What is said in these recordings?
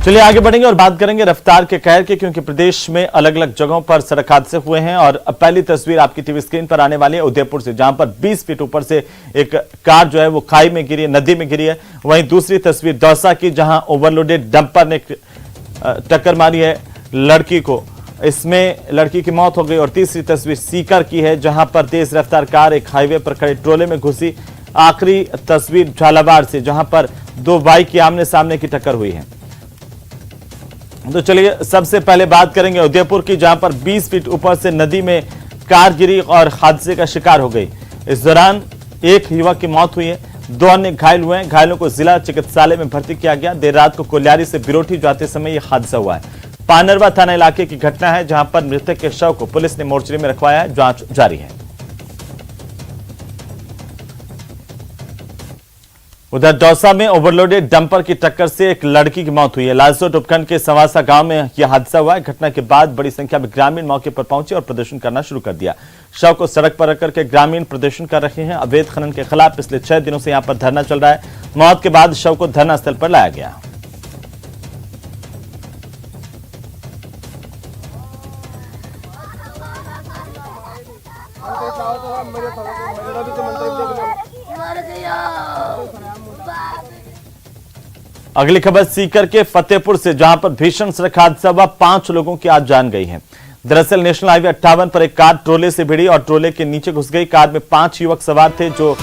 चलिए आगे बढ़ेंगे और बात करेंगे रफ्तार के कहर के, क्योंकि प्रदेश में अलग अलग जगहों पर सड़क हादसे हुए हैं। और पहली तस्वीर आपकी टीवी स्क्रीन पर आने वाली है उदयपुर से, जहां पर 20 फीट ऊपर से एक कार जो है वो खाई में गिरी है, नदी में गिरी है। वहीं दूसरी तस्वीर दौसा की, जहां ओवरलोडेड डंपर ने टक्कर मारी है लड़की को, इसमें लड़की की मौत हो गई। और तीसरी तस्वीर सीकर की है, जहां पर तेज रफ्तार कार एक हाईवे पर खड़े ट्रोले में घुसी। आखिरी तस्वीर झालावाड़ से, जहां पर दो बाइक की आमने सामने की टक्कर हुई है। तो चलिए सबसे पहले बात करेंगे उदयपुर की, जहां पर 20 फीट ऊपर से नदी में कार गिरी और हादसे का शिकार हो गई। इस दौरान एक युवक की मौत हुई है, 2 अन्य घायल हुए हैं। घायलों को जिला चिकित्सालय में भर्ती किया गया। देर रात को कोल्यारी से बिरोठी जाते समय यह हादसा हुआ है। पानरवा थाना इलाके की घटना है, जहां पर मृतक के शव को पुलिस ने मोर्चरी में रखवाया है। जांच जारी है। उधर दौसा में ओवरलोडेड डंपर की टक्कर से एक लड़की की मौत हुई है। लालसोट उपखंड के सवासा गांव में यह हादसा हुआ है। घटना के बाद बड़ी संख्या में ग्रामीण मौके पर पहुंचे और प्रदर्शन करना शुरू कर दिया। शव को सड़क पर रखकर के ग्रामीण प्रदर्शन कर रहे हैं। अवैध खनन के खिलाफ पिछले 6 दिनों से यहां पर धरना चल रहा है। मौत के बाद शव को धरना स्थल पर लाया गया। अगली खबर सीकर के फतेहपुर से, जहां पर भीषण सड़क हादसा हुआ, 5 लोगों की आज जान गई है। दरअसल नेशनल हाईवे 58 पर एक कार ट्रोले से भिड़ी और ट्रोले के नीचे घुस गई। कार में 5 युवक सवार थे जो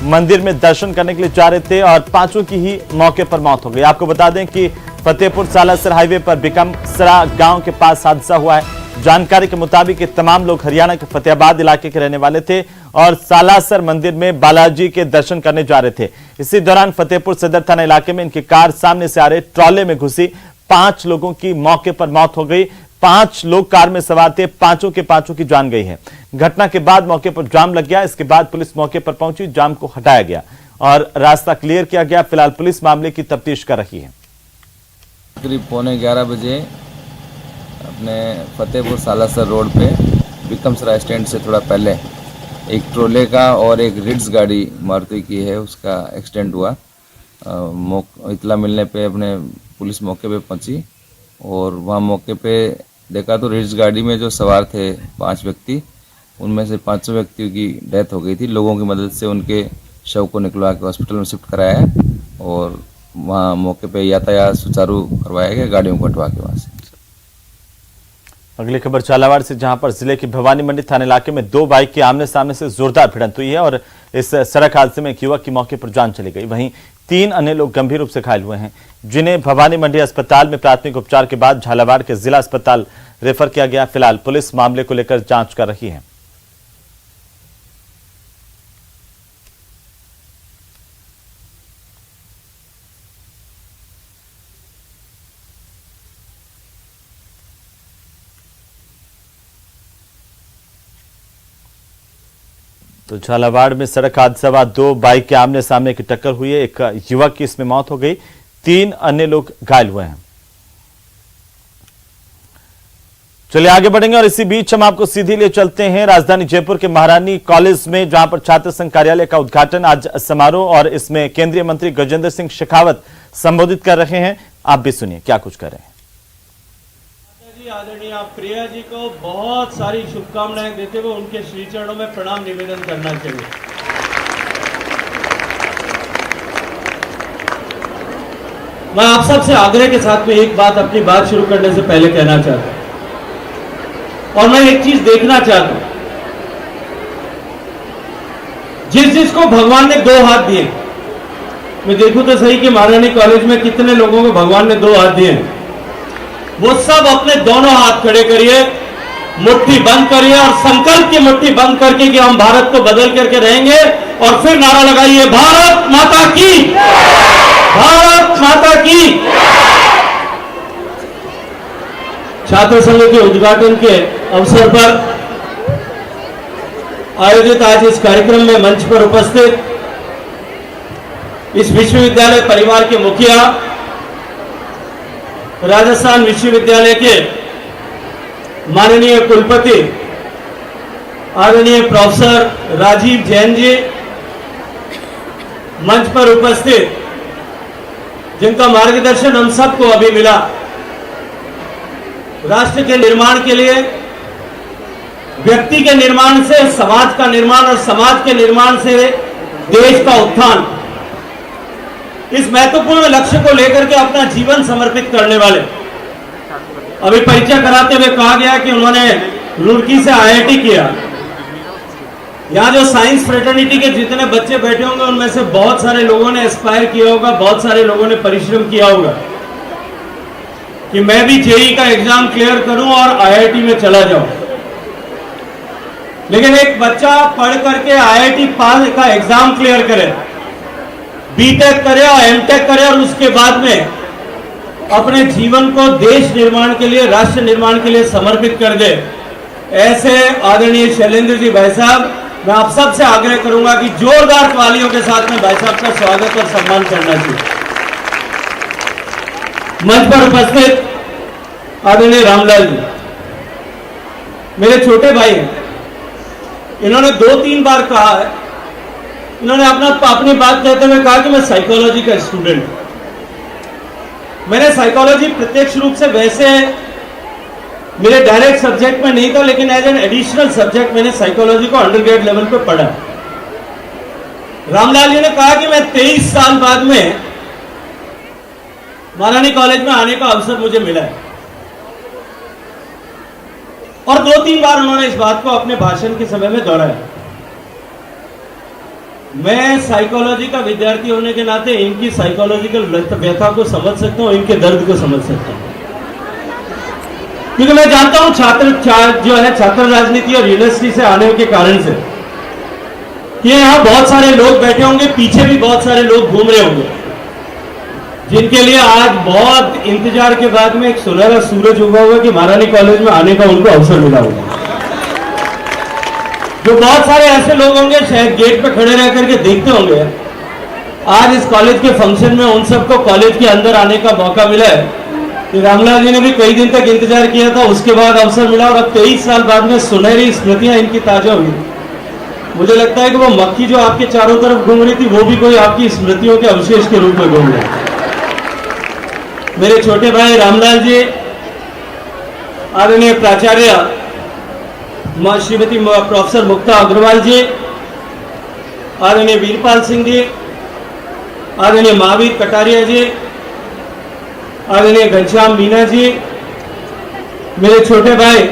मंदिर में दर्शन करने के लिए जा रहे थे और 5 की ही मौके पर मौत हो गई। आपको बता दें कि फतेहपुर सालासर हाईवे पर बिकमसरा गांव के पास हादसा हुआ है। जानकारी के मुताबिक ये तमाम लोग हरियाणा के फतेहाबाद इलाके के रहने वाले थे और सालासर मंदिर में बालाजी के दर्शन करने जा रहे थे। इसी दौरान फतेहपुर सदर थाना इलाके में इनकी कार सामने से आ रहे ट्रॉले में घुसी। 5 लोगों की मौके पर मौत हो गई। 5 लोग कार में सवार थे, 5 की जान गई है। घटना के बाद मौके पर जाम लग गया। इसके बाद पुलिस मौके पर पहुंची, जाम को हटाया गया और रास्ता क्लियर किया गया। फिलहाल पुलिस मामले की तफ्तीश कर रही है। करीब 11:15 बजे अपने फतेहपुर सालासर रोड पे बिकमसरा स्टैंड से थोड़ा पहले एक ट्रोले का और एक रिट्स गाड़ी मारुति की है, उसका एक्सीडेंट हुआ। इतला मिलने पे अपने पुलिस मौके पे पहुंची और वहाँ मौके पे देखा तो रिट्स गाड़ी में जो सवार थे 5 व्यक्ति, उनमें से 5 व्यक्तियों की डेथ हो गई थी। लोगों की मदद से उनके शव को निकलवा के हॉस्पिटल में शिफ्ट कराया है और वहाँ मौके पे यातायात सुचारू करवाया गया, गाड़ियों को हटवा के वहाँ से। अगली खबर झालावाड़ से, जहां पर जिले की भवानी मंडी थाना इलाके में 2 बाइक के आमने सामने से जोरदार भिड़ंत हुई है और इस सड़क हादसे में एक युवक की मौके पर जान चली गई। वहीं 3 अन्य लोग गंभीर रूप से घायल हुए हैं, जिन्हें भवानी मंडी अस्पताल में प्राथमिक उपचार के बाद झालावाड़ के जिला अस्पताल रेफर किया गया। फिलहाल पुलिस मामले को लेकर जांच कर रही है। तो झालावाड़ में सड़क हादसा हुआ, 2 बाइक के आमने सामने की टक्कर हुई है। एक युवक की इसमें मौत हो गई, 3 अन्य लोग घायल हुए हैं। चलिए आगे बढ़ेंगे और इसी बीच हम आपको सीधे लिए चलते हैं राजधानी जयपुर के महारानी कॉलेज में, जहां पर छात्र संघ कार्यालय का उद्घाटन आज समारोह और इसमें केंद्रीय मंत्री गजेंद्र सिंह शेखावत संबोधित कर रहे हैं। आप भी सुनिए क्या कुछ कर रहे हैं। आदरणीय प्रिया जी को बहुत सारी शुभकामनाएं देते हुए उनके श्री चरणों में प्रणाम निवेदन करना चाहिए। मैं आप सबसे आग्रह के साथ में एक बात अपनी बात शुरू करने से पहले कहना चाहता हूं और मैं एक चीज देखना चाहता हूं। जिसको भगवान ने 2 हाथ दिए, मैं देखूं तो सही कि महारानी कॉलेज में कितने लोगों को भगवान ने 2 हाथ दिए। वो सब अपने दोनों हाथ खड़े करिए, मुट्ठी बंद करिए और संकल्प की मुट्ठी बंद करके कि हम भारत को बदल करके रहेंगे और फिर नारा लगाइए, भारत माता की, भारत माता की। छात्र संघ के उद्घाटन के अवसर पर आयोजित आज इस कार्यक्रम में मंच पर उपस्थित इस विश्वविद्यालय परिवार के मुखिया, राजस्थान विश्वविद्यालय के माननीय कुलपति आदरणीय प्रोफेसर राजीव जैन जी, मंच पर उपस्थित जिनका मार्गदर्शन हम सबको अभी मिला राष्ट्र के निर्माण के लिए, व्यक्ति के निर्माण से समाज का निर्माण और समाज के निर्माण से देश का उत्थान, इस महत्वपूर्ण लक्ष्य को लेकर के अपना जीवन समर्पित करने वाले, अभी परिचय कराते हुए कहा गया कि उन्होंने रुड़की से आईआईटी किया। यहाँ जो साइंस फ्रेटर्निटी के जितने बच्चे बैठे होंगे उनमें से बहुत सारे लोगों ने एस्पायर किया होगा, बहुत सारे लोगों ने परिश्रम किया होगा कि मैं भी जेईई का एग्जाम क्लियर करूं और आईआईटी में चला जाऊं। लेकिन एक बच्चा पढ़ करके आईआईटी पास का एग्जाम क्लियर करे, बीटेक करे और एमटेक करे और उसके बाद में अपने जीवन को देश निर्माण के लिए, राष्ट्र निर्माण के लिए समर्पित कर दे, ऐसे आदरणीय शैलेंद्र जी भाई साहब, मैं आप सबसे आग्रह करूंगा कि जोरदार तालियों के साथ में भाई साहब का स्वागत और सम्मान करना चाहिए। मंच पर उपस्थित आदरणीय रामलाल जी मेरे छोटे भाई हैं। इन्होंने 2-3 बार कहा है, इन्होंने अपनी बात कहते हुए कहा कि मैं साइकोलॉजी का स्टूडेंट हूं। मैंने साइकोलॉजी प्रत्यक्ष रूप से वैसे मेरे डायरेक्ट सब्जेक्ट में नहीं था, लेकिन एज एन एडिशनल सब्जेक्ट मैंने साइकोलॉजी को अंडरग्रेड लेवल पे पढ़ा। रामलाल जी ने कहा कि मैं 23 साल बाद में महारानी कॉलेज में आने का अवसर मुझे मिला है, और 2-3 बार उन्होंने इस बात को अपने भाषण के समय में दोहराया। मैं साइकोलॉजी का विद्यार्थी होने के नाते इनकी साइकोलॉजिकल व्यथा को समझ सकता हूं, इनके दर्द को समझ सकता हूं, क्योंकि मैं जानता हूं छात्र राजनीति और यूनिवर्सिटी से आने के कारण से ये यहां बहुत सारे लोग बैठे होंगे, पीछे भी बहुत सारे लोग घूम रहे होंगे, जिनके लिए आज बहुत इंतजार के बाद में एक सुनहरा सूरज उगा हुआ कि महारानी कॉलेज में आने का उनको अवसर मिला होगा। जो बहुत सारे ऐसे लोग होंगे शायद गेट पे खड़े रह करके देखते होंगे, आज इस कॉलेज के फंक्शन में उन सबको कॉलेज के अंदर आने का मौका मिला है कि रामलाल जी ने भी कई दिन तक इंतजार किया था, उसके बाद अवसर मिला और अब 23 साल बाद में सुनहरी स्मृतियां इनकी ताजा हुई। मुझे लगता है कि वो मक्खी जो आपके चारों तरफ घूम रही थी वो भी कोई आपकी स्मृतियों के अवशेष के रूप में घूम रही है। मेरे छोटे भाई रामलाल जी, आदरणीय प्राचार्य श्रीमती प्रोफेसर मुक्ता अग्रवाल जी, आदरणीय वीरपाल सिंह जी, आदरणीय महावीर कटारिया जी, आदरणीय घनश्याम मीना जी, मेरे छोटे भाई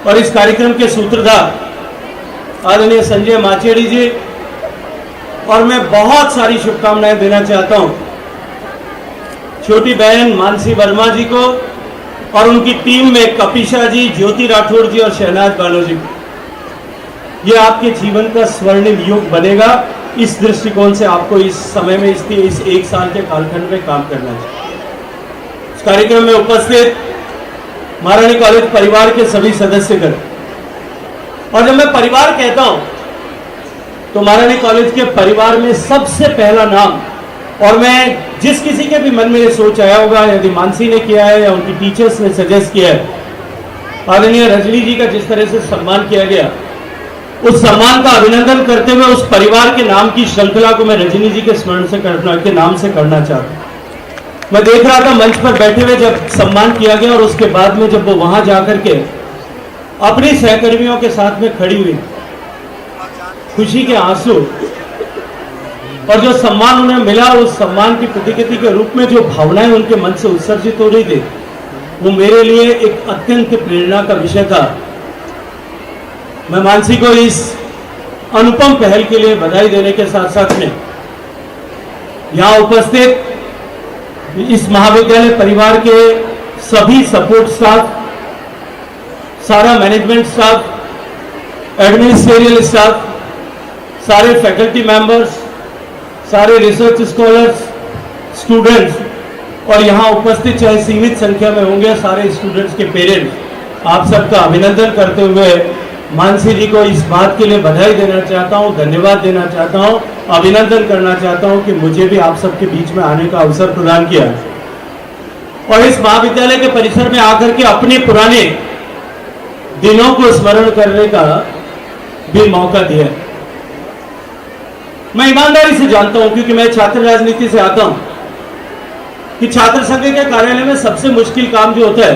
और इस कार्यक्रम के सूत्रधार आदरणीय संजय माचेड़ी जी, और मैं बहुत सारी शुभकामनाएं देना चाहता हूं छोटी बहन मानसी वर्मा जी को और उनकी टीम में कपिशा जी, ज्योति राठौर जी और शहनाज बानो जी। ये आपके जीवन का स्वर्णिम युग बनेगा। इस दृष्टिकोण से आपको इस समय में इस 1 साल के कालखंड में काम करना चाहिए। इस कार्यक्रम में उपस्थित महारानी कॉलेज परिवार के सभी सदस्यगण, और जब मैं परिवार कहता हूं तो महारानी कॉलेज के परिवार में सबसे पहला नाम, और मैं जिस किसी के भी मन में ये सोच आया होगा, यदि मानसी ने किया है या उनकी टीचर्स ने सजेस्ट किया है, आदरणीय रजनी जी का जिस तरह से सम्मान किया गया, उस सम्मान का अभिनंदन करते हुए उस परिवार के नाम की श्रृंखला को मैं रजनी जी के स्मरण से के नाम से करना चाहता हूं। मैं देख रहा था मंच पर बैठे हुए जब सम्मान किया गया और उसके बाद में जब वो वहां जाकर के अपनी सहकर्मियों के साथ में खड़ी हुई, खुशी के आंसू, और जो सम्मान उन्हें मिला उस सम्मान की प्रतिकृति के रूप में जो भावनाएं उनके मन से उत्सर्जित हो रही थी, वो मेरे लिए एक अत्यंत प्रेरणा का विषय था। मैं मानसी को इस अनुपम पहल के लिए बधाई देने के साथ साथ में यहां उपस्थित इस महाविद्यालय परिवार के सभी सपोर्ट स्टाफ, सारा मैनेजमेंट स्टाफ, एडमिनिस्ट्रेटिव स्टाफ, सारे फैकल्टी मेंबर्स, सारे रिसर्च स्कॉलर्स, स्टूडेंट्स, और यहाँ उपस्थित चाहे सीमित संख्या में होंगे सारे स्टूडेंट्स के पेरेंट्स, आप सबका अभिनंदन करते हुए मानसी जी को इस बात के लिए बधाई देना चाहता हूँ, धन्यवाद देना चाहता हूँ, अभिनंदन करना चाहता हूँ कि मुझे भी आप सबके बीच में आने का अवसर प्रदान किया और इस महाविद्यालय के परिसर में आकर के अपने पुराने दिनों को स्मरण करने का भी मौका दिया। मैं ईमानदारी से जानता हूं, क्योंकि मैं छात्र राजनीति से आता हूं, कि छात्र संघ के कार्यालय में सबसे मुश्किल काम जो होता है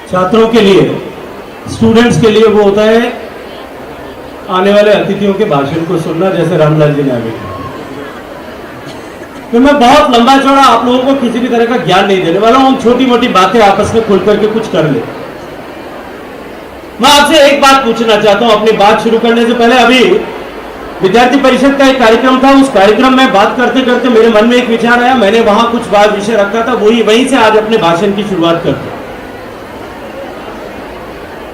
छात्रों के लिए, स्टूडेंट्स के लिए, वो होता है आने वाले अतिथियों के भाषण को सुनना, जैसे रामलाल जी ने अभी कहा। तो मैं बहुत लंबा चौड़ा आप लोगों को किसी भी तरह का ज्ञान नहीं देने वाला हूं, हम छोटी मोटी बातें आपस में खुल करके कुछ कर ले। मैं आपसे एक बात पूछना चाहता हूं अपनी बात शुरू करने से पहले। अभी विद्यार्थी परिषद का एक कार्यक्रम था, उस कार्यक्रम में बात करते करते मेरे मन में एक विचार आया, मैंने वहां कुछ बात विषय रखा था, वहीं से आज अपने भाषण की शुरुआत करते हैं।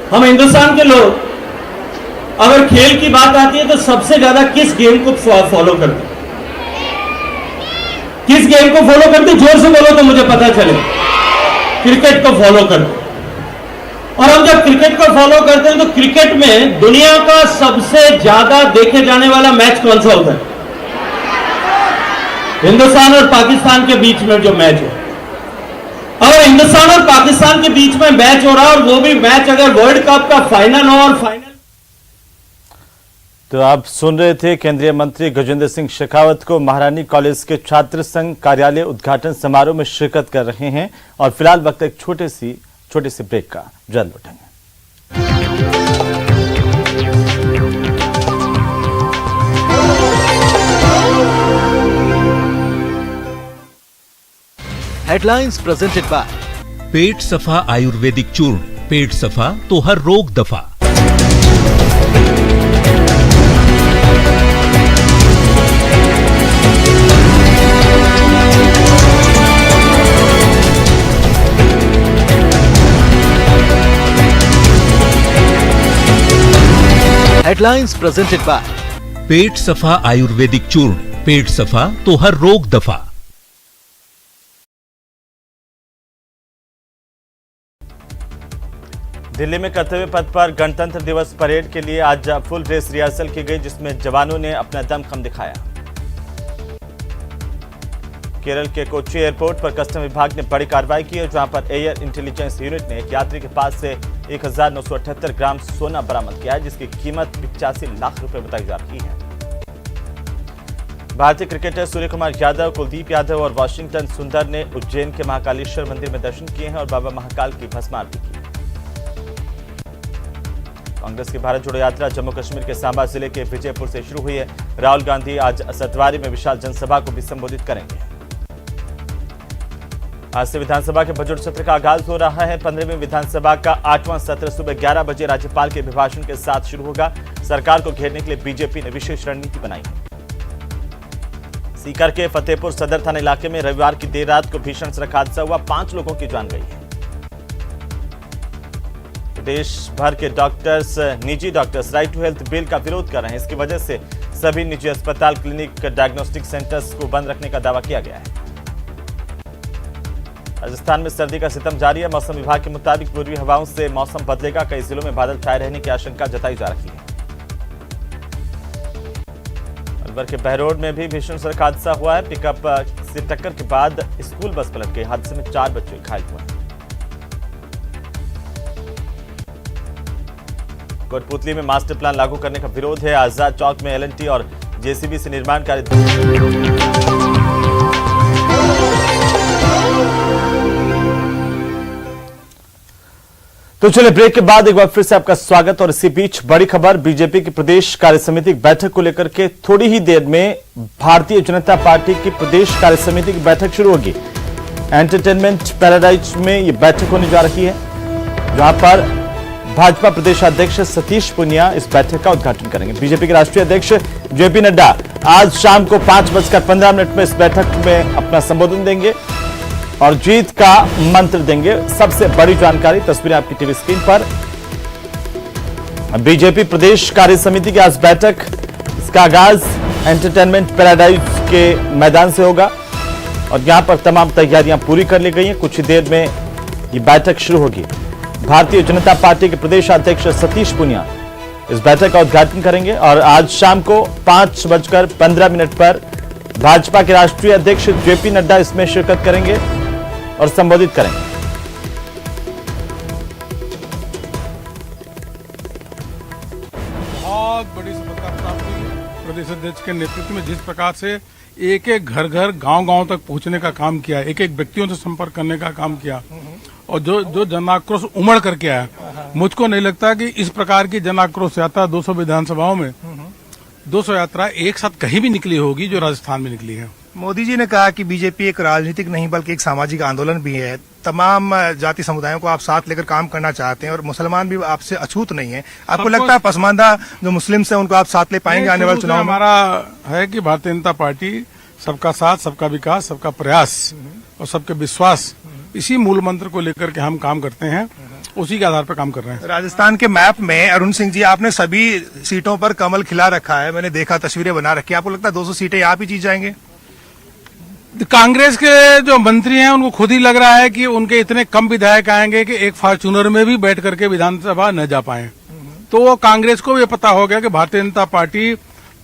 हम हिंदुस्तान के लोग अगर खेल की बात आती है तो सबसे ज्यादा किस गेम को फॉलो करते हैं? किस गेम को फॉलो करते? जोर से बोलो तो मुझे पता चले। क्रिकेट को फॉलो करते। और हम जब क्रिकेट को फॉलो करते हैं तो क्रिकेट में दुनिया का सबसे ज्यादा देखे जाने वाला मैच कौन सा होता है? हिंदुस्तान और पाकिस्तान के बीच में जो मैच है। अगर हिंदुस्तान और पाकिस्तान के बीच में मैच हो रहा है और वो भी मैच अगर वर्ल्ड कप का फाइनल हो और फाइनल। तो आप सुन रहे थे केंद्रीय मंत्री गजेंद्र सिंह शेखावत को महारानी कॉलेज के छात्र संघ कार्यालय उद्घाटन समारोह में शिरकत कर रहे हैं। और फिलहाल वक्त एक छोटे से ब्रेक का, जल्द लौटेंगे। हेडलाइंस प्रेजेंटेड बाय पेट सफा आयुर्वेदिक चूर्ण, पेट सफा तो हर रोग दफा। हेडलाइंस प्रेजेंटेड बाय पेट सफा आयुर्वेदिक चूर्ण, पेट सफा तो हर रोग दफा। दिल्ली में कर्तव्य पथ पर गणतंत्र दिवस परेड के लिए आज फुल ड्रेस रिहर्सल की गई, जिसमें जवानों ने अपना दमखम दिखाया। केरल के कोच्चि एयरपोर्ट पर कस्टम विभाग ने बड़ी कार्रवाई की है, जहां पर एयर इंटेलिजेंस यूनिट ने एक यात्री के पास से 1978 ग्राम सोना बरामद किया है, जिसकी कीमत 85 लाख रुपए बताई जा रही है। भारतीय क्रिकेटर सूर्य कुमार यादव, कुलदीप यादव और वाशिंगटन सुंदर ने उज्जैन के महाकालेश्वर मंदिर में दर्शन किए हैं और बाबा महाकाल की भस्म आरती की। कांग्रेस की भारत जोड़ो यात्रा जम्मू कश्मीर के सांबा जिले के विजयपुर से शुरू हुई है। राहुल गांधी आज सतवारी में विशाल जनसभा को भी संबोधित करेंगे। आज से विधानसभा के बजट सत्र का आगाज हो रहा है। 15वीं विधानसभा का 8वां सत्र सुबह 11 बजे राज्यपाल के अभिभाषण के साथ शुरू होगा। सरकार को घेरने के लिए बीजेपी ने विशेष रणनीति बनाई है। सीकर के फतेहपुर सदर थाना इलाके में रविवार की देर रात को भीषण सड़क हादसा हुआ, 5 लोगों की जान गई है। देश भर के डॉक्टर्स, निजी doctors right to health bill का विरोध कर रहे हैं। इसकी वजह से सभी निजी अस्पताल, क्लिनिक, डायग्नोस्टिक सेंटर्स को बंद रखने का दावा किया गया है। राजस्थान में सर्दी का सितम जारी है। मौसम विभाग के मुताबिक पूर्वी हवाओं से मौसम बदलेगा। कई जिलों में बादल छाए रहने की आशंका जताई जा रही है। अलवर के बहरोड में भी भीषण सड़क हादसा हुआ है। पिकअप से टक्कर के बाद स्कूल बस पलट गई। हादसे में 4 बच्चे घायल हुए। कोटपुतली में मास्टर प्लान लागू करने का विरोध है। आजाद चौक में एल&टी और जेसीबी से निर्माण कार्य। तो चलिए ब्रेक के बाद एक बार फिर से आपका स्वागत। और इसी बीच बड़ी खबर, बीजेपी की प्रदेश कार्यसमिति की बैठक को लेकर के थोड़ी ही देर में भारतीय जनता पार्टी की प्रदेश कार्यसमिति की बैठक शुरू होगी। एंटरटेनमेंट पैराडाइज में यह बैठक होने जा रही है, जहां पर भाजपा प्रदेशाध्यक्ष सतीश पुनिया इस बैठक का उद्घाटन करेंगे। बीजेपी के राष्ट्रीय अध्यक्ष जेपी नड्डा आज शाम को 5:15 में इस बैठक में अपना संबोधन देंगे और जीत का मंत्र देंगे। सबसे बड़ी जानकारी, तस्वीरें आपकी टीवी स्क्रीन पर। बीजेपी प्रदेश कार्य समिति की आज बैठक, इसका आगाज एंटरटेनमेंट पैराडाइज के मैदान से होगा और यहां पर तमाम तैयारियां पूरी कर ली गई हैं। कुछ ही देर में ये बैठक शुरू होगी। भारतीय जनता पार्टी के प्रदेश अध्यक्ष सतीश पुनिया इस बैठक का उद्घाटन करेंगे और आज शाम को 5:15 पर भाजपा के राष्ट्रीय अध्यक्ष जेपी नड्डा इसमें शिरकत करेंगे और संबोधित करेंगे। बहुत बड़ी सफलता प्राप्त हुई है। प्रदेश अध्यक्ष के नेतृत्व में जिस प्रकार से एक एक घर घर गांव गांव तक पहुंचने का काम किया, एक एक व्यक्तियों से संपर्क करने का काम किया और जो जन आक्रोश उमड़ करके आया, मुझको नहीं लगता कि इस प्रकार की जन आक्रोश यात्रा 200 विधानसभाओं में 200 यात्रा एक साथ कहीं भी निकली होगी जो राजस्थान में निकली है। मोदी जी ने कहा कि बीजेपी एक राजनीतिक नहीं बल्कि एक सामाजिक आंदोलन भी है। तमाम जाति समुदायों को आप साथ लेकर काम करना चाहते हैं और मुसलमान भी आपसे अछूत नहीं है। आपको लगता है पसमानदा जो मुस्लिम्स हैं उनको आप साथ ले पाएंगे आने वाले चुनाव में? हमारा है कि भारतीय जनता पार्टी सबका साथ, सबका विकास, सबका प्रयास और सबके विश्वास, इसी मूल मंत्र को लेकर के हम काम करते हैं, उसी के आधार पर काम कर रहे हैं। राजस्थान के मैप में अरुण सिंह जी आपने सभी सीटों पर कमल खिला रखा है, मैंने देखा, तस्वीरें बना रखी है। आपको लगता है 200 सीटें आप ही जीत जाएंगे? कांग्रेस के जो मंत्री हैं उनको खुद ही लग रहा है कि उनके इतने कम विधायक आएंगे कि एक फॉर्च्यूनर में भी बैठ करके विधानसभा न जा पाए। तो कांग्रेस को ये पता हो गया कि भारतीय जनता पार्टी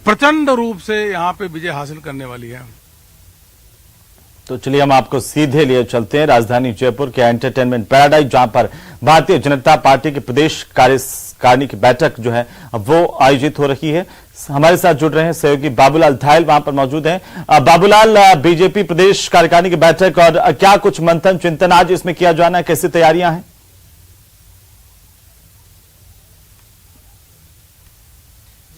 प्रचंड रूप से यहाँ पे विजय हासिल करने वाली है। तो चलिए हम आपको सीधे लिए चलते हैं राजधानी जयपुर के एंटरटेनमेंट पैराडाइज, जहां पर भारतीय जनता पार्टी की प्रदेश कार्यकारिणी की बैठक जो है वो आयोजित हो रही है। हमारे साथ जुड़ रहे हैं सहयोगी बाबूलाल धायल, वहां पर मौजूद हैं। बाबूलाल, बीजेपी प्रदेश कार्यकारिणी की बैठक और क्या कुछ मंथन चिंतन आज इसमें किया जाना है, कैसी तैयारियां हैं?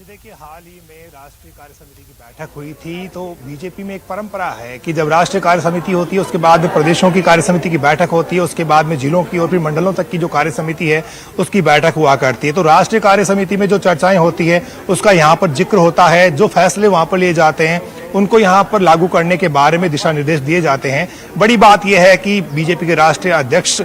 देखिए, हाल ही में राष्ट्रीय कार्य समिति की बैठक हुई थी। तो बीजेपी में एक परंपरा है कि जब राष्ट्रीय कार्य समिति होती है उसके बाद में प्रदेशों की कार्य समिति की बैठक होती है, उसके बाद में जिलों की और फिर मंडलों तक की जो कार्य समिति है उसकी बैठक हुआ करती है। तो राष्ट्रीय कार्य समिति में जो चर्चाएं होती है उसका यहाँ पर जिक्र होता है, जो फैसले वहां पर लिए जाते हैं उनको यहाँ पर लागू करने के बारे में दिशा निर्देश दिए जाते हैं। बड़ी बात यह है कि बीजेपी के राष्ट्रीय अध्यक्ष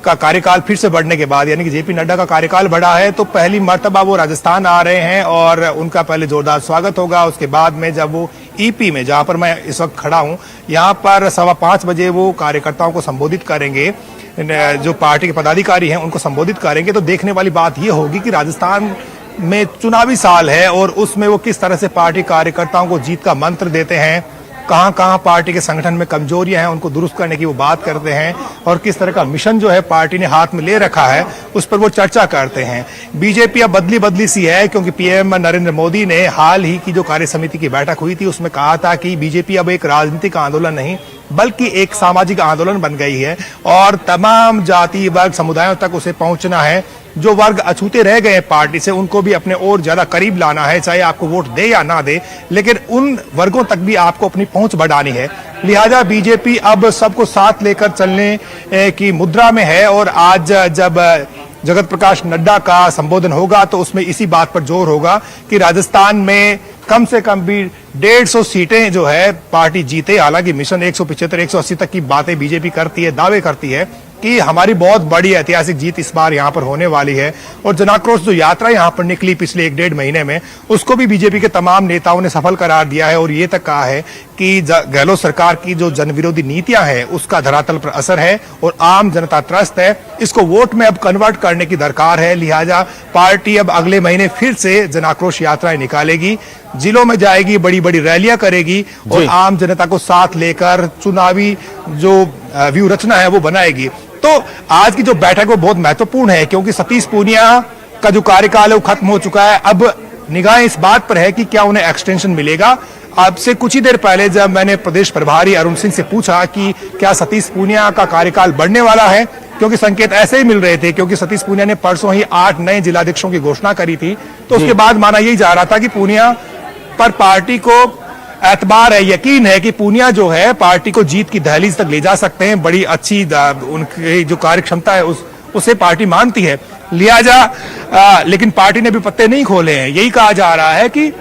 का कार्यकाल फिर से बढ़ने के बाद, यानी कि जेपी नड्डा का कार्यकाल बढ़ा है, तो पहली मर्तबा वो राजस्थान आ रहे हैं और उनका पहले जोरदार स्वागत होगा। उसके बाद में जब वो ईपी में, जहां पर मैं इस वक्त खड़ा हूं, यहां पर 5:15 बजे वो कार्यकर्ताओं को संबोधित करेंगे, जो पार्टी के पदाधिकारी हैं उनको संबोधित करेंगे। तो देखने वाली बात यह होगी कि राजस्थान में चुनावी साल है और उसमें वो किस तरह से पार्टी कार्यकर्ताओं को जीत का मंत्र देते हैं, कहां कहां पार्टी के संगठन में कमजोरियां हैं उनको दुरुस्त करने की वो बात करते हैं और किस तरह का मिशन जो है पार्टी ने हाथ में ले रखा है उस पर वो चर्चा करते हैं। बीजेपी अब बदली बदली सी है, क्योंकि पीएम नरेंद्र मोदी ने हाल ही की जो कार्य समिति की बैठक हुई थी उसमें कहा था कि बीजेपी अब एक राजनीतिक आंदोलन नहीं बल्कि एक सामाजिक आंदोलन बन गई है और तमाम जाति वर्ग समुदायों तक उसे पहुंचना है। जो वर्ग अछूते रह गए पार्टी से उनको भी अपने और ज्यादा करीब लाना है, चाहे आपको वोट दे या ना दे, लेकिन उन वर्गों तक भी आपको अपनी पहुंच बढ़ानी है। लिहाजा बीजेपी अब सबको साथ लेकर चलने की मुद्रा में है और आज जब जगत प्रकाश नड्डा का संबोधन होगा तो उसमें इसी बात पर जोर होगा कि राजस्थान में कम से कम भी 150 सीटें जो है पार्टी जीते। हालांकि मिशन 175 180 तक की बातें बीजेपी करती है, दावे करती है कि हमारी बहुत बड़ी ऐतिहासिक जीत इस बार यहां पर होने वाली है। और जनाक्रोश जो यात्रा यहां पर निकली पिछले 1-1.5 महीने में, उसको भी बीजेपी के तमाम नेताओं ने सफल करार दिया है और ये तक कहा है कि गहलोत सरकार की जो जनविरोधी नीतियां हैं उसका धरातल पर असर है और आम जनता त्रस्त है। इसको वोट में अब कन्वर्ट करने की दरकार है। लिहाजा पार्टी अब अगले महीने फिर से जनाक्रोश यात्राएं निकालेगी, जिलों में जाएगी, बड़ी बड़ी रैलियां करेगी और आम जनता को साथ लेकर चुनावी जो व्यू रचना है वो बनाएगी। तो आज की जो बैठक वो बहुत महत्वपूर्ण है, क्योंकि सतीश पूनिया का जो कार्यकाल है वो खत्म हो चुका है। अब निगाहें इस बात पर है कि क्या उन्हें एक्सटेंशन मिलेगा। आपसे कुछ ही देर पहले जब मैंने प्रदेश प्रभारी अरुण सिंह से पूछा कि क्या सतीश पूनिया का कार्यकाल बढ़ने वाला है, क्योंकि संकेत ऐसे ही मिल रहे थे, क्योंकि सतीश पूनिया ने परसों ही 8 नए जिलाध्यक्षों की घोषणा करी थी, तो उसके बाद माना यही जा रहा था कि पूनिया पर पार्टी को एतबार है, यकीन है कि पूनिया जो है पार्टी को जीत की दहलीज तक ले जा सकते हैं। बड़ी अच्छी उनकी जो कार्य क्षमता है उसे पार्टी मानती है। लिहाजा लेकिन पार्टी ने भी पत्ते नहीं खोले हैं। यही कहा जा रहा है कि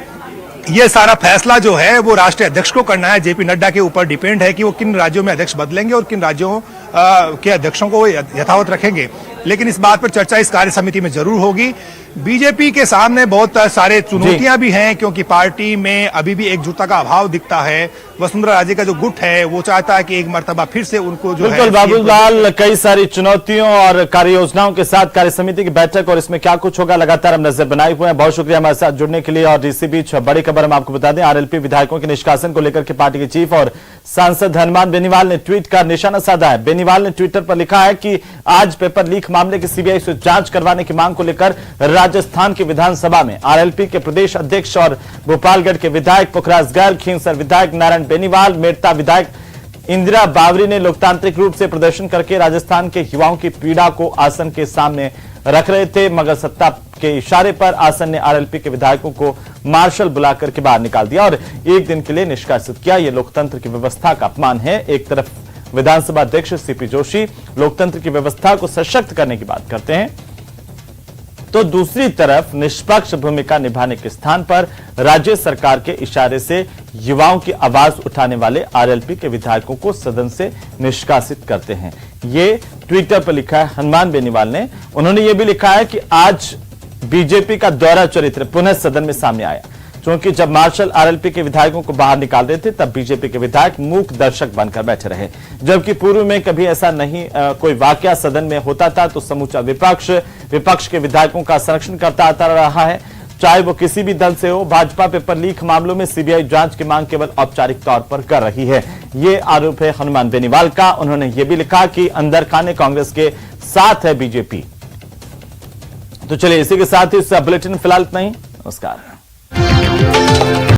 ये सारा फैसला जो है वो राष्ट्रीय अध्यक्ष को करना है, जेपी नड्डा के ऊपर डिपेंड है कि वो किन राज्यों में अध्यक्ष बदलेंगे और किन राज्यों के अध्यक्षों को यथावत रखेंगे। लेकिन इस बात पर चर्चा इस कार्य समिति में जरूर होगी। बीजेपी के सामने बहुत सारे चुनौतियां भी हैं, क्योंकि पार्टी में अभी भी एकजुटता का अभाव दिखता है। वसुंधरा राजे का जो गुट है वो चाहता है कि एक मर्तबा फिर से उनको जो बिल्कुल बाबूलाल, कई सारी चुनौतियों और कार्य योजनाओं के साथ कार्य समिति की बैठक और इसमें क्या कुछ होगा लगातार हम नजर बनाए हुए हैं। बहुत शुक्रिया हमारे साथ जुड़ने के लिए। और इसी बीच बड़ी खबर हम आपको बता दें, आरएलपी विधायकों के निष्कासन को लेकर के पार्टी के चीफ और सांसद हनुमान बेनीवाल ने ट्वीट कर निशाना साधा है। बेनीवाल ने ट्विटर पर लिखा है कि आज पेपर लीक मामले की सीबीआई से जांच करवाने की मांग को लेकर राजस्थान की विधानसभा में आरएलपी के प्रदेश अध्यक्ष और भोपालगढ़ के विधायक पुखराज गर्ग, खींवसर विधायक नारायण बेनीवाल, मेड़ता विधायक इंदिरा बावरी ने लोकतांत्रिक रूप से प्रदर्शन करके राजस्थान के युवाओं की पीड़ा को आसन के सामने रख रहे थे, मगर सत्ता के इशारे पर आसन ने आरएलपी के विधायकों को मार्शल बुलाकर के बाहर निकाल दिया और एक दिन के लिए निष्कासित किया। यह लोकतंत्र की व्यवस्था का अपमान है। एक तरफ विधानसभा अध्यक्ष सीपी जोशी लोकतंत्र की व्यवस्था को सशक्त करने की बात करते हैं, तो दूसरी तरफ निष्पक्ष भूमिका निभाने के स्थान पर राज्य सरकार के इशारे से युवाओं की आवाज उठाने वाले आरएलपी के विधायकों को सदन से निष्कासित करते हैं। ये ट्विटर पर लिखा है हनुमान बेनीवाल ने। उन्होंने ये भी लिखा है कि आज बीजेपी का दोहरा चरित्र पुनः सदन में सामने आया, क्योंकि जब मार्शल आरएलपी के विधायकों को बाहर निकाल रहे थे तब बीजेपी के विधायक मूक दर्शक बनकर बैठे रहे, जबकि पूर्व में कभी ऐसा नहीं कोई वाकया सदन में होता था तो समूचा विपक्ष के विधायकों का संरक्षण करता आता रहा है, चाहे वो किसी भी दल से हो। भाजपा पेपर लीक मामलों में सीबीआई जांच की मांग केवल औपचारिक तौर पर कर रही है, ये आरोप है हनुमान बेनीवाल का। उन्होंने ये भी लिखा कि अंदर खाने कांग्रेस के साथ है बीजेपी। तो चलिए इसी के साथ ही इस बुलेटिन फिलहाल इतना ही। नमस्कार।